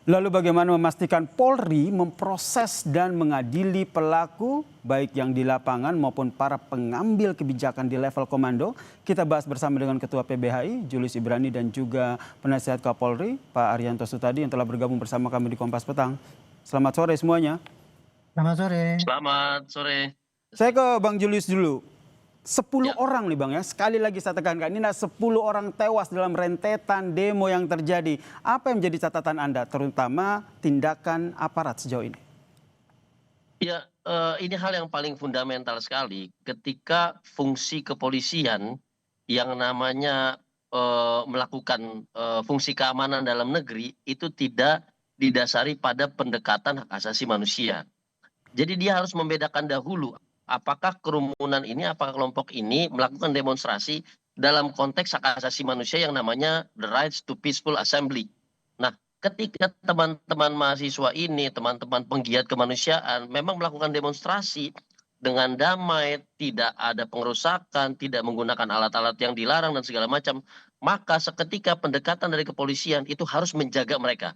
Lalu bagaimana memastikan Polri memproses dan mengadili pelaku baik yang di lapangan maupun para pengambil kebijakan di level komando? Kita bahas bersama dengan Ketua PBHI Julius Ibrani dan juga Penasihat Kapolri Pak Arianto Sutadi yang telah bergabung bersama kami di Kompas Petang. Selamat sore semuanya. Selamat sore. Selamat sore. Saya ke Bang Julius dulu. 10 Ya. orang nih Bang ya, sekali lagi saya tekankan ini 10 orang tewas dalam rentetan demo yang terjadi. Apa yang menjadi catatan Anda terutama tindakan aparat sejauh ini? Ya, ini hal yang paling fundamental sekali ketika fungsi kepolisian yang namanya melakukan fungsi keamanan dalam negeri itu tidak didasari pada pendekatan hak asasi manusia. Jadi dia harus membedakan dahulu apakah kerumunan ini, apakah kelompok ini melakukan demonstrasi dalam konteks hak asasi manusia yang namanya the rights to peaceful assembly. Nah, ketika teman-teman mahasiswa ini, teman-teman penggiat kemanusiaan memang melakukan demonstrasi dengan damai, tidak ada pengerusakan, tidak menggunakan alat-alat yang dilarang dan segala macam, maka seketika pendekatan dari kepolisian itu harus menjaga mereka.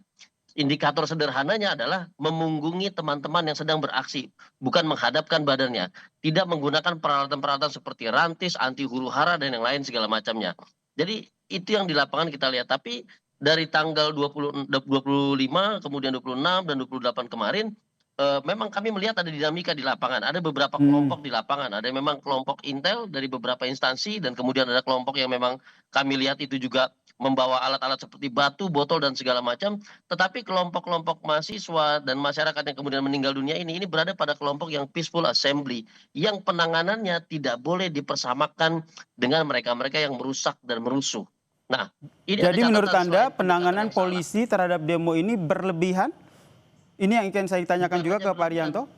Indikator sederhananya adalah memunggungi teman-teman yang sedang beraksi, bukan menghadapkan badannya, tidak menggunakan peralatan-peralatan seperti rantis, anti huru-hara dan yang lain segala macamnya. Jadi itu yang di lapangan kita lihat. Tapi dari tanggal 25, kemudian 26 dan 28 kemarin, memang kami melihat ada dinamika di lapangan. Ada beberapa kelompok di lapangan. Ada memang kelompok intel dari beberapa instansi dan kemudian ada kelompok yang memang kami lihat itu juga membawa alat-alat seperti batu, botol dan segala macam. Tetapi kelompok-kelompok mahasiswa dan masyarakat yang kemudian meninggal dunia ini berada pada kelompok yang peaceful assembly, yang penanganannya tidak boleh dipersamakan dengan mereka-mereka yang merusak dan merusuh. Nah, ini jadi menurut Anda penanganan penanganan polisi terhadap demo ini berlebihan? Ini yang ingin saya tanyakan juga ke Pak Arianto.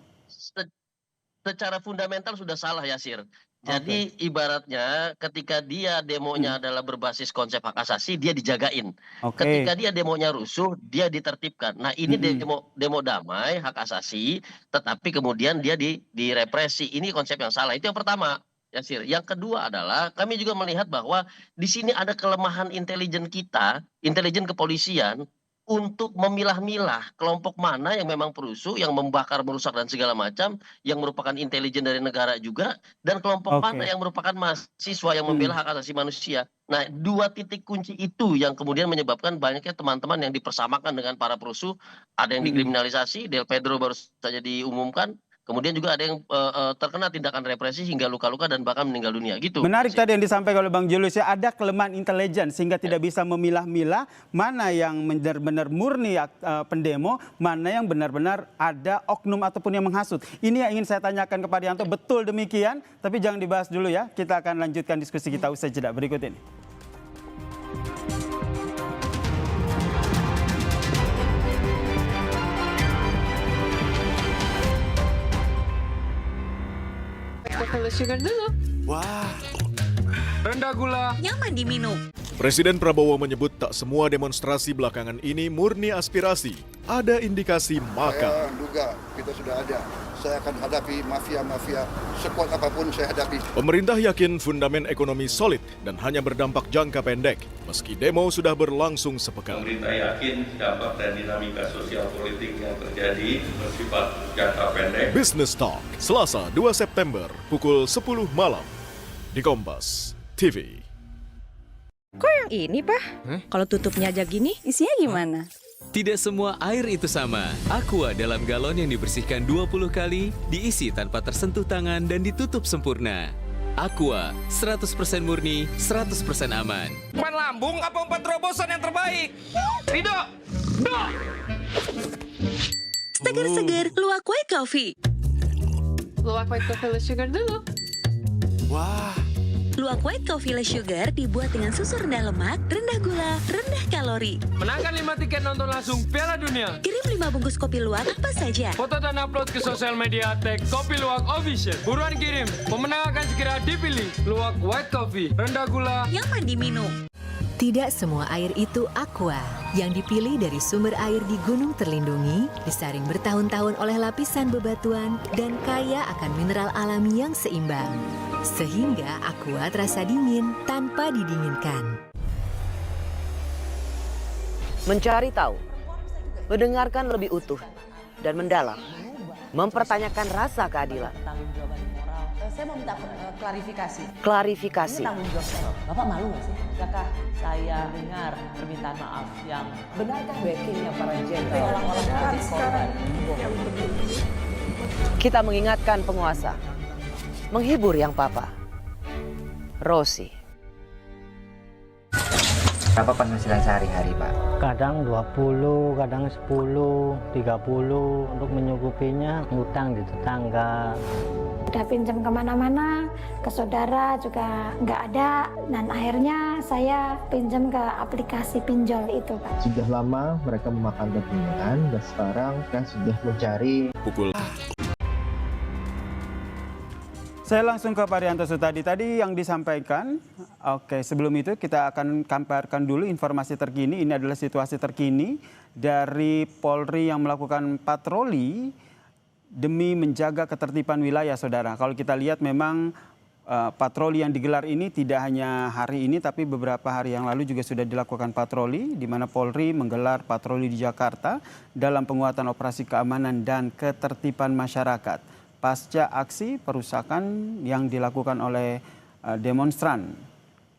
Secara fundamental sudah salah, Yasir. Jadi ibaratnya ketika dia demonya adalah berbasis konsep hak asasi, dia dijagain. Ketika dia demonya rusuh, dia ditertibkan. Nah, ini demo damai, hak asasi, tetapi kemudian dia direpresi. Ini konsep yang salah. Itu yang pertama, Yasir. Yang kedua adalah kami juga melihat bahwa di sini ada kelemahan intelijen kita, intelijen kepolisian, untuk memilah-milah kelompok mana yang memang perusuh, yang membakar, merusak dan segala macam, yang merupakan intelijen dari negara juga, dan kelompok mana yang merupakan mahasiswa yang membela hak asasi manusia. Nah, dua titik kunci itu yang kemudian menyebabkan banyaknya teman-teman yang dipersamakan dengan para perusuh, ada yang dikriminalisasi, Del Pedro baru saja diumumkan, kemudian juga ada yang terkena tindakan represi hingga luka-luka dan bahkan meninggal dunia. Gitu. Menarik tadi yang disampaikan oleh Bang Julius ya, ada kelemahan intelijen sehingga tidak bisa memilah-milah mana yang benar-benar murni pendemo, mana yang benar-benar ada oknum ataupun yang menghasut. Ini yang ingin saya tanyakan kepada Arianto, betul demikian? Tapi jangan dibahas dulu ya, kita akan lanjutkan diskusi kita usai jeda berikut ini. Sugar dulu. Wah, rendah gula. Nyaman diminum. Presiden Prabowo menyebut tak semua demonstrasi belakangan ini murni aspirasi. Ada indikasi makar. Saya duga kita sudah ada. Saya akan hadapi mafia-mafia sekuat apapun saya hadapi. Pemerintah yakin fundamen ekonomi solid dan hanya berdampak jangka pendek. Meski demo sudah berlangsung sepekan. Pemerintah yakin dampak dan dinamika sosial politik yang terjadi bersifat jangka pendek. Business Talk, Selasa 2 September pukul 10 malam di Kompas TV. Kok yang ini, Pak? Kalau tutupnya aja gini, isinya gimana? Tidak semua air itu sama. Aqua dalam galon yang dibersihkan 20 kali, diisi tanpa tersentuh tangan dan ditutup sempurna. Aqua, 100% murni, 100% aman. Empat lambung apa empat terobosan yang terbaik? Rido! Seger-seger, luwak white coffee. Luwak white coffee less sugar dulu. Wah, Luwak white coffee less sugar dibuat dengan susu rendah lemak, rendah gula, rendah kalori. Menangkan 5 tiket nonton langsung Piala Dunia. Kirim 5 bungkus kopi luwak apa saja. Foto dan upload ke sosial media tag Kopi Luwak Official. Buruan kirim, pemenang akan segera dipilih. Luwak white coffee, rendah gula, Nyaman diminum. Tidak semua air itu aqua. Yang dipilih dari sumber air di gunung terlindungi, disaring bertahun-tahun oleh lapisan bebatuan, dan kaya akan mineral alami yang seimbang. Sehingga aqua terasa dingin tanpa didinginkan. Mencari tahu mendengarkan lebih utuh dan mendalam, mempertanyakan rasa keadilan. Saya mau minta klarifikasi. Klarifikasi. Ini tanggung jawab saya. Bapak malu nggak sih? Jika saya dengar permintaan maaf yang benarkah backingnya para jenderal orang-orang menjadi korban? Kita mengingatkan penguasa, menghibur yang papa. Rosi. Berapa penghasilan sehari-hari, Pak? Kadang 20, kadang 10, 30 untuk menyukupinya, ngutang di tetangga. Udah pinjam kemana-mana, ke saudara juga nggak ada, dan akhirnya saya pinjam ke aplikasi pinjol itu, Pak. Sudah lama mereka memakan tabungan dan sekarang kan sudah mencari. Saya langsung ke Pak Rianto Sutadi. Tadi yang disampaikan, oke, sebelum itu kita akan kamparkan dulu informasi terkini. Ini adalah situasi terkini dari Polri yang melakukan patroli demi menjaga ketertiban wilayah, saudara. Kalau kita lihat memang patroli yang digelar ini tidak hanya hari ini, tapi beberapa hari yang lalu juga sudah dilakukan patroli, di mana Polri menggelar patroli di Jakarta dalam penguatan operasi keamanan dan ketertiban masyarakat pasca aksi perusakan yang dilakukan oleh demonstran,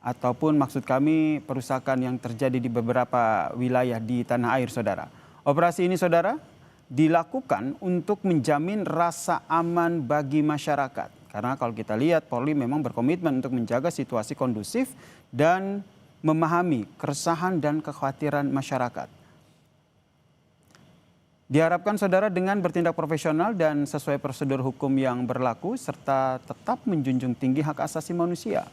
ataupun maksud kami perusakan yang terjadi di beberapa wilayah di tanah air, saudara. Operasi ini, saudara, dilakukan untuk menjamin rasa aman bagi masyarakat. Karena kalau kita lihat, Polri memang berkomitmen untuk menjaga situasi kondusif dan memahami keresahan dan kekhawatiran masyarakat. Diharapkan, saudara, dengan bertindak profesional dan sesuai prosedur hukum yang berlaku, serta tetap menjunjung tinggi hak asasi manusia.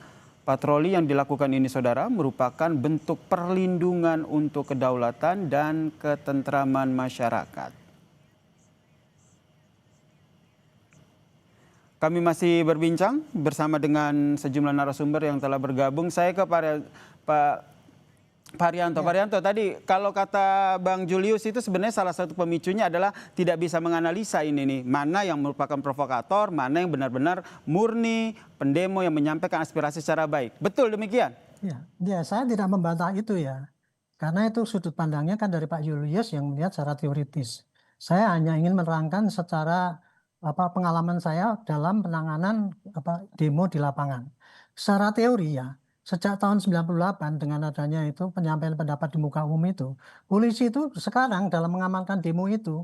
Patroli yang dilakukan ini, saudara, merupakan bentuk perlindungan untuk kedaulatan dan ketentraman masyarakat. Kami masih berbincang bersama dengan sejumlah narasumber yang telah bergabung. Saya ke Pak Rianto. Pak Rianto, tadi kalau kata Bang Julius itu sebenarnya salah satu pemicunya adalah tidak bisa menganalisa ini nih. Mana yang merupakan provokator, mana yang benar-benar murni pendemo yang menyampaikan aspirasi secara baik. Betul demikian? Ya, saya tidak membantah itu ya. Karena itu sudut pandangnya kan dari Pak Julius yang melihat secara teoritis. Saya hanya ingin menerangkan secara pengalaman saya dalam penanganan demo di lapangan. Secara teori ya, sejak tahun 98 dengan adanya itu penyampaian pendapat di muka umum itu, polisi itu sekarang dalam mengamankan demo itu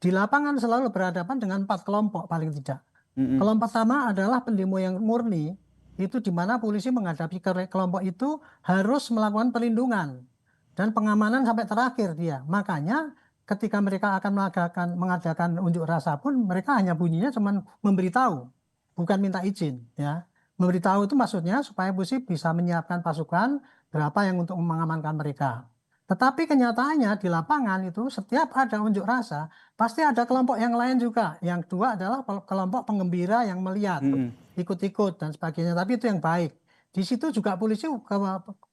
di lapangan selalu berhadapan dengan 4 kelompok paling tidak. Kelompok pertama adalah pendemo yang murni, itu di mana polisi menghadapi kelompok itu harus melakukan perlindungan dan pengamanan sampai terakhir dia. Makanya ketika mereka akan mengadakan unjuk rasa pun mereka hanya bunyinya cuma memberitahu, bukan minta izin ya. Memberitahu itu maksudnya supaya polisi bisa menyiapkan pasukan berapa yang untuk mengamankan mereka. Tetapi kenyataannya di lapangan itu setiap ada unjuk rasa pasti ada kelompok yang lain juga. Yang kedua adalah kelompok penggembira yang melihat, ikut-ikut dan sebagainya. Tapi itu yang baik. Di situ juga polisi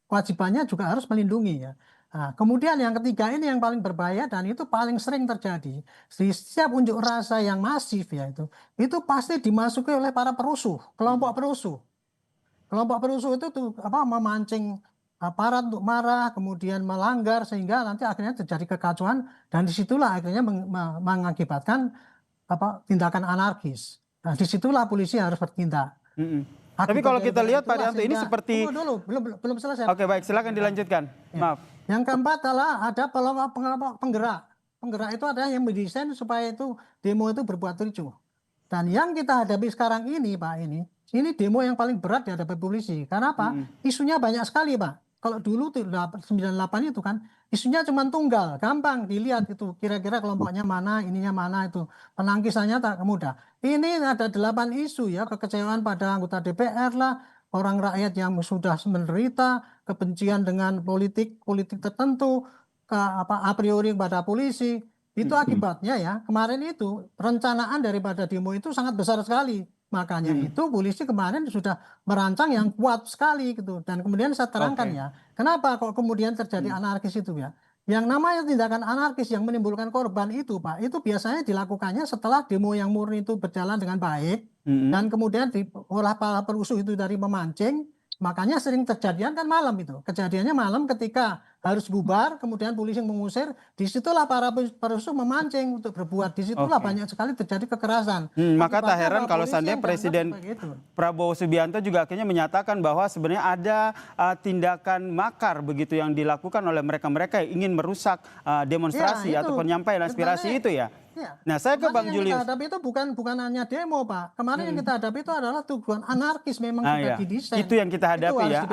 kewajibannya juga harus melindungi ya. Nah, kemudian yang ketiga ini yang paling berbahaya dan itu paling sering terjadi di setiap unjuk rasa yang masif ya itu pasti dimasuki oleh para perusuh, kelompok perusuh. Kelompok perusuh itu memancing aparat untuk marah, kemudian melanggar sehingga nanti akhirnya terjadi kekacauan dan disitulah akhirnya mengakibatkan tindakan anarkis. Nah, disitulah polisi harus bertindak. Tapi kalau kita lihat Pak Rianto ini seperti... Tunggu dulu, belum selesai. Oke, baik, silakan dilanjutkan. Ya. Maaf. Yang keempat adalah ada kelompok penggerak. Penggerak itu adalah yang mendesain supaya itu demo itu berbuat ricuh. Dan yang kita hadapi sekarang ini Pak, ini demo yang paling berat dihadapi polisi. Karena apa? Isunya banyak sekali Pak. Kalau dulu 98 itu kan isunya cuma tunggal, gampang dilihat itu kira-kira kelompoknya mana, ininya mana itu. Penangkisannya tak mudah. Ini ada 8 isu ya, kekecewaan pada anggota DPR lah, orang rakyat yang sudah menderita, kebencian dengan politik tertentu, a priori pada polisi. Itu akibatnya ya, kemarin itu perencanaan daripada demo itu sangat besar sekali. Makanya itu polisi kemarin sudah merancang yang kuat sekali gitu. Dan kemudian saya terangkan ya, kenapa kok kemudian terjadi anarkis itu ya. Yang namanya tindakan anarkis yang menimbulkan korban itu Pak, itu biasanya dilakukannya setelah demo yang murni itu berjalan dengan baik. Dan kemudian olah perusuh itu dari memancing, makanya sering terjadian kan malam itu. Kejadiannya malam ketika harus bubar, kemudian polisi mengusir, disitulah para perusuh memancing untuk berbuat, disitulah banyak sekali terjadi kekerasan. Maka tak heran kalau polisi seandainya yang Presiden Prabowo Subianto juga akhirnya menyatakan bahwa sebenarnya ada tindakan makar begitu yang dilakukan oleh mereka-mereka yang ingin merusak demonstrasi atau penyampaian aspirasi itu ya. Ya. Nah, saya ke Bang Julius. Yang kita hadapi itu bukan hanya demo, Pak. Kemarin yang kita hadapi itu adalah tujuan anarkis memang sudah didesain. Itu yang kita hadapi itu ya,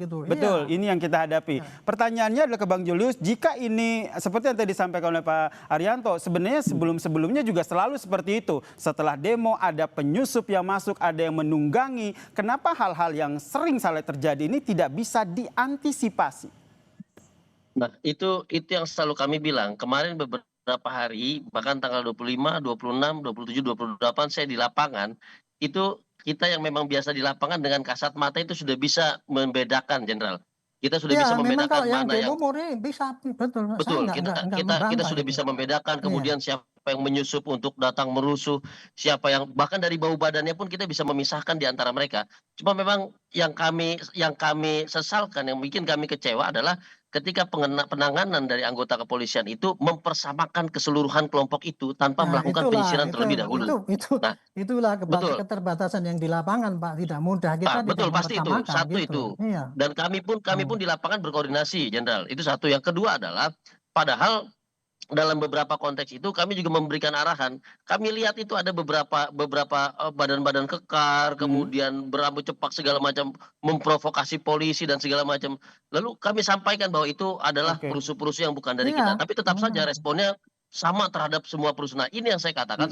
gitu. Betul, ini yang kita hadapi. Pertanyaannya adalah ke Bang Julius, jika ini seperti yang tadi disampaikan oleh Pak Arianto, sebenarnya sebelum-sebelumnya juga selalu seperti itu. Setelah demo ada penyusup yang masuk, ada yang menunggangi. Kenapa hal-hal yang sering salah terjadi ini tidak bisa diantisipasi? Nah, itu yang selalu kami bilang. Kemarin beberapa hari, bahkan tanggal 25, 26, 27, 28 saya di lapangan, itu kita yang memang biasa di lapangan dengan kasat mata itu sudah bisa membedakan, Jenderal. Kita sudah bisa membedakan mana yang bisa, betul. Kita sudah bisa membedakan kemudian siapa yang menyusup untuk datang merusuh, siapa yang bahkan dari bau badannya pun kita bisa memisahkan di antara mereka. Cuma memang yang kami sesalkan, yang bikin kami kecewa adalah ketika penanganan dari anggota kepolisian itu mempersamakan keseluruhan kelompok itu tanpa melakukan penyisiran terlebih dahulu. Itulah keterbatasan yang di lapangan, Pak. Tidak mudah kita. Betul, pasti itu. Satu itu. Dan kami pun di lapangan berkoordinasi, Jenderal. Itu satu. Yang kedua adalah padahal dalam beberapa konteks itu kami juga memberikan arahan. Kami lihat itu ada beberapa badan-badan kekar, kemudian berambut cepak segala macam, memprovokasi polisi dan segala macam. Lalu kami sampaikan bahwa itu adalah perusuh-perusuh yang bukan dari kita. Tapi tetap saja responnya sama terhadap semua perusahaan. Nah, ini yang saya katakan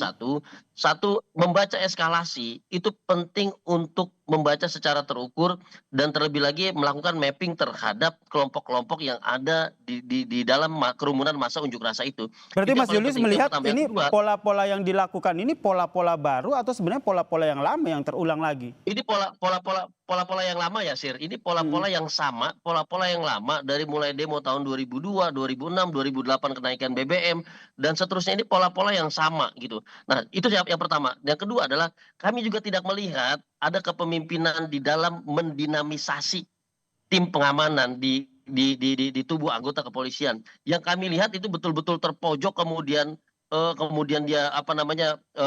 satu membaca eskalasi itu penting untuk membaca secara terukur dan terlebih lagi melakukan mapping terhadap kelompok-kelompok yang ada di dalam kerumunan masa unjuk rasa itu. Berarti Mas Julius melihat ini pola-pola yang dilakukan ini pola-pola baru atau sebenarnya pola-pola yang lama yang terulang lagi? Ini pola-pola yang lama ya, Sir. Ini pola-pola yang sama, pola-pola yang lama dari mulai demo tahun 2002, 2006, 2008 kenaikan BBM dan seterusnya, ini pola-pola yang sama gitu. Nah, itu yang pertama. Yang kedua adalah kami juga tidak melihat ada kepemimpinan di dalam mendinamisasi tim pengamanan di tubuh anggota kepolisian. Yang kami lihat itu betul-betul terpojok, kemudian dia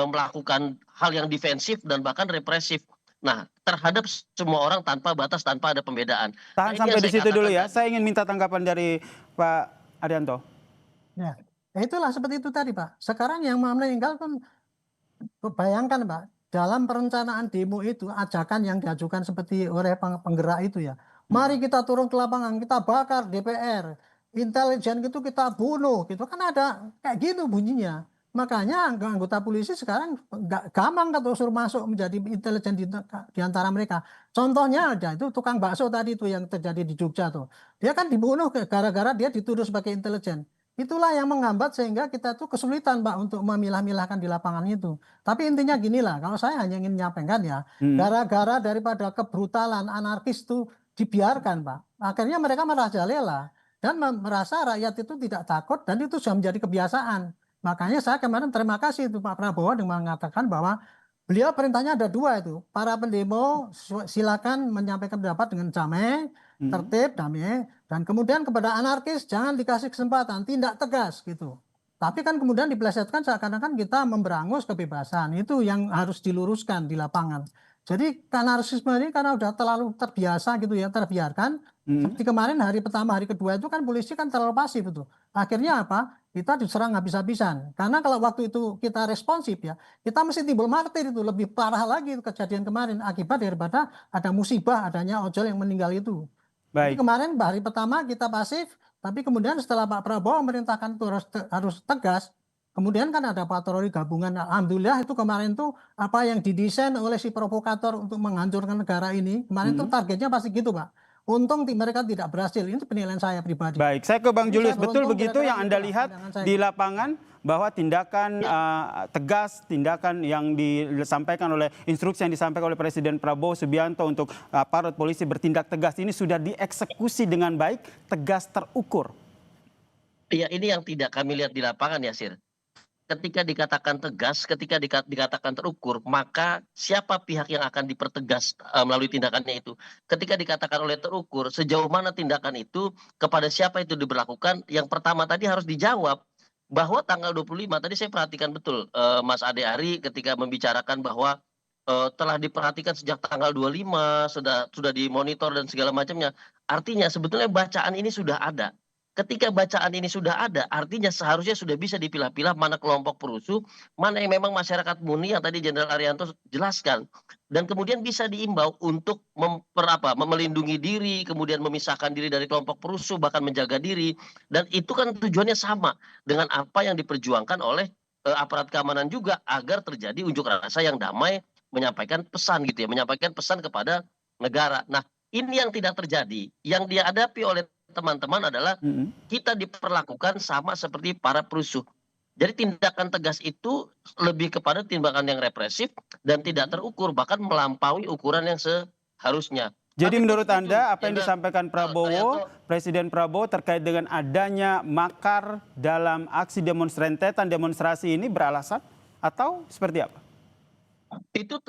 melakukan hal yang defensif dan bahkan represif. Nah, terhadap semua orang tanpa batas, tanpa ada pembedaan. Tahan sampai di situ dulu ya. Saya ingin minta tanggapan dari Pak Arianto. Ya, itulah seperti itu tadi, Pak. Sekarang yang meninggal kan, bayangkan, Pak, dalam perencanaan demo itu, ajakan yang diajukan seperti oleh penggerak itu ya. Mari kita turun ke lapangan, kita bakar DPR, intelijen gitu kita bunuh, gitu kan ada kayak gitu bunyinya. Makanya anggota polisi sekarang nggak gampang kalau suruh masuk menjadi intelijen di antara mereka. Contohnya ada itu tukang bakso tadi itu yang terjadi di Jogja tuh. Dia kan dibunuh gara-gara dia dituduh sebagai intelijen. Itulah yang menghambat sehingga kita tuh kesulitan, Pak, untuk memilah-milahkan di lapangan itu. Tapi intinya gini lah, kalau saya hanya ingin menyampaikan ya, gara-gara daripada kebrutalan anarkis itu dibiarkan, Pak. Akhirnya mereka merajalela dan merasa rakyat itu tidak takut dan itu sudah menjadi kebiasaan. Makanya saya kemarin terima kasih itu Pak Prabowo dengan mengatakan bahwa beliau perintahnya ada dua itu. Para pendemo silakan menyampaikan pendapat dengan damai, tertib, damai. Dan kemudian kepada anarkis jangan dikasih kesempatan, tindak tegas gitu. Tapi kan kemudian dipelesetkan seakan-akan kita memberangus kebebasan. Itu yang harus diluruskan di lapangan. Jadi anarkisme ini karena udah terlalu terbiasa gitu ya, terbiarkan. Seperti kemarin hari pertama, hari kedua itu kan polisi kan terlalu pasif itu. Akhirnya apa? Kita diserang habis-habisan. Karena kalau waktu itu kita responsif ya, kita mesti timbul martir itu. Lebih parah lagi itu kejadian kemarin. Akibat daripada ada musibah, adanya ojol yang meninggal itu. Jadi kemarin hari pertama kita pasif, tapi kemudian setelah Pak Prabowo memerintahkan itu harus tegas, kemudian kan ada patroli gabungan. Alhamdulillah itu kemarin tuh apa yang didesain oleh si provokator untuk menghancurkan negara ini, kemarin tuh targetnya pasti gitu, Pak. Untung mereka tidak berhasil. Ini penilaian saya pribadi. Baik, saya ke Bang Julius. Betul begitu yang Anda lihat di lapangan bahwa tindakan tegas, tindakan yang disampaikan oleh instruksi yang disampaikan oleh Presiden Prabowo Subianto untuk aparat polisi bertindak tegas ini sudah dieksekusi dengan baik, tegas, terukur. Iya, ini yang tidak kami lihat di lapangan ya, Sir. ketika dikatakan tegas, ketika dikatakan terukur, maka siapa pihak yang akan dipertegas melalui tindakannya itu? Ketika dikatakan oleh terukur, sejauh mana tindakan itu, kepada siapa itu diberlakukan? Yang pertama tadi harus dijawab bahwa tanggal 25, tadi saya perhatikan betul Mas Ade Ari ketika membicarakan bahwa telah diperhatikan sejak tanggal 25, sudah dimonitor dan segala macamnya. Artinya sebetulnya bacaan ini sudah ada. Ketika bacaan ini sudah ada, artinya seharusnya sudah bisa dipilah-pilah mana kelompok perusuh, mana yang memang masyarakat murni yang tadi Jenderal Arianto jelaskan. Dan kemudian bisa diimbau untuk melindungi diri, kemudian memisahkan diri dari kelompok perusuh, bahkan menjaga diri. Dan itu kan tujuannya sama dengan apa yang diperjuangkan oleh aparat keamanan juga, agar terjadi unjuk rasa yang damai, menyampaikan pesan gitu ya, menyampaikan pesan kepada negara. Nah, ini yang tidak terjadi. Yang dihadapi oleh teman-teman adalah kita diperlakukan sama seperti para perusuh. Jadi tindakan tegas itu lebih kepada tindakan yang represif dan tidak terukur, bahkan melampaui ukuran yang seharusnya. Jadi menurut Anda apa yang disampaikan Prabowo, Presiden Prabowo terkait dengan adanya makar dalam aksi demonstrentetan demonstrasi ini beralasan atau seperti apa? Itu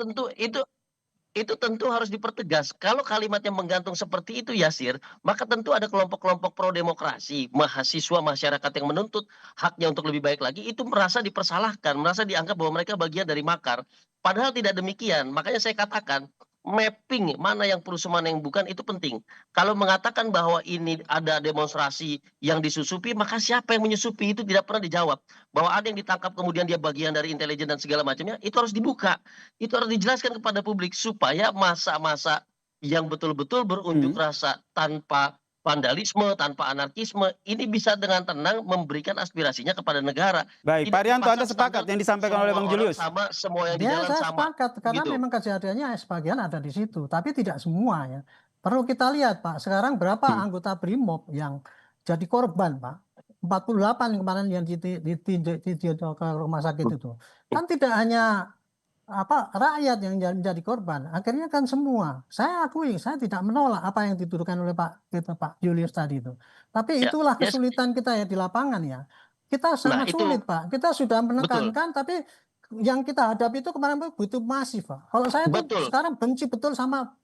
tentu harus dipertegas. Kalau kalimatnya menggantung seperti itu, Yasir, maka tentu ada kelompok-kelompok pro demokrasi, mahasiswa, masyarakat yang menuntut haknya untuk lebih baik lagi, itu merasa dipersalahkan, merasa dianggap bahwa mereka bagian dari makar. Padahal tidak demikian. Makanya saya katakan, mapping mana yang perusuh mana yang bukan itu penting. Kalau mengatakan bahwa ini ada demonstrasi yang disusupi, maka siapa yang menyusupi itu tidak pernah dijawab. Bahwa ada yang ditangkap kemudian dia bagian dari intelijen dan segala macamnya, itu harus dibuka. Itu harus dijelaskan kepada publik supaya masa-masa yang betul-betul berunjuk rasa tanpa vandalisme, tanpa anarkisme, ini bisa dengan tenang memberikan aspirasinya kepada negara. Baik, Pak Arianto, Anda sepakat yang disampaikan oleh Bang Julius? Sama, semua yang di Ya, jalan saya sama. sepakat, karena Gitu. memang kejadiannya sebagian ada di situ, tapi tidak semua ya. Perlu kita lihat Pak, sekarang berapa anggota BRIMOB yang jadi korban Pak? 48 kemarin yang ditinjau ke rumah sakit itu. Kan tidak hanya rakyat yang menjadi korban, akhirnya kan semua. Saya akui, saya tidak menolak apa yang dituduhkan oleh Pak Julius tadi itu. Tapi itulah kesulitan kita ya di lapangan ya. Kita sangat sulit Pak. Kita sudah menekankan, tapi yang kita hadapi itu kemarin begitu masif Pak. Kalau saya tuh sekarang benci betul sama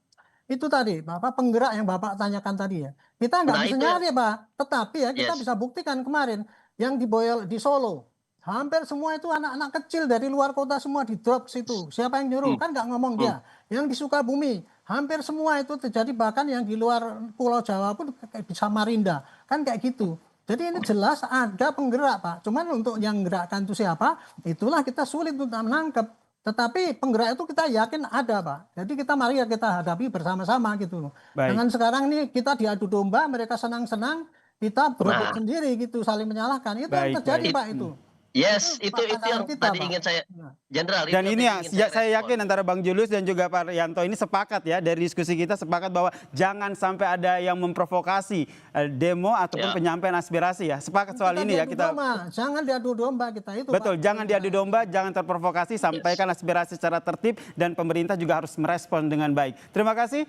itu tadi, Bapak penggerak yang Bapak tanyakan tadi ya. Kita nggak bisa nyari Pak, tetapi ya kita bisa buktikan kemarin yang di Solo. Hampir semua itu anak-anak kecil dari luar kota semua di drop situ. Siapa yang nyuruh? Kan nggak ngomong dia. Yang di Sukabumi, hampir semua itu terjadi, bahkan yang di luar Pulau Jawa pun kayak di Samarinda. Kan kayak gitu. Jadi ini jelas ada penggerak Pak. Cuman untuk yang gerakkan itu siapa, itulah kita sulit untuk menangkap. Tetapi penggerak itu kita yakin ada Pak. Jadi mari kita hadapi bersama-sama gitu. Jangan sekarang nih kita diadu domba, mereka senang-senang, kita berebut sendiri gitu, saling menyalahkan. Itu yang terjadi Pak itu. Yes, itu yang tadi ingin saya, Jenderal. Dan ini yang saya yakin antara Bang Julius dan juga Pak Arianto ini sepakat ya, dari diskusi kita sepakat bahwa jangan sampai ada yang memprovokasi demo ataupun penyampaian aspirasi ya. Sepakat soal ini ya kita. Jangan diadu domba kita itu. Betul, jangan diadu domba, jangan terprovokasi, sampaikan aspirasi secara tertib dan pemerintah juga harus merespon dengan baik. Terima kasih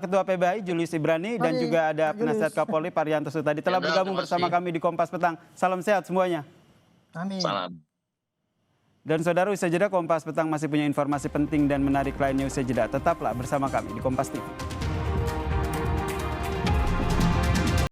Ketua PBHI Julius Ibrani dan juga ada penasihat Kapolri Pak Arianto Sutadi telah bergabung bersama kami di Kompas Petang. Salam sehat semuanya. Amin. Salam. Dan saudara, usai jeda Kompas Petang masih punya informasi penting dan menarik lainnya usai jeda. Tetaplah bersama kami di Kompas TV.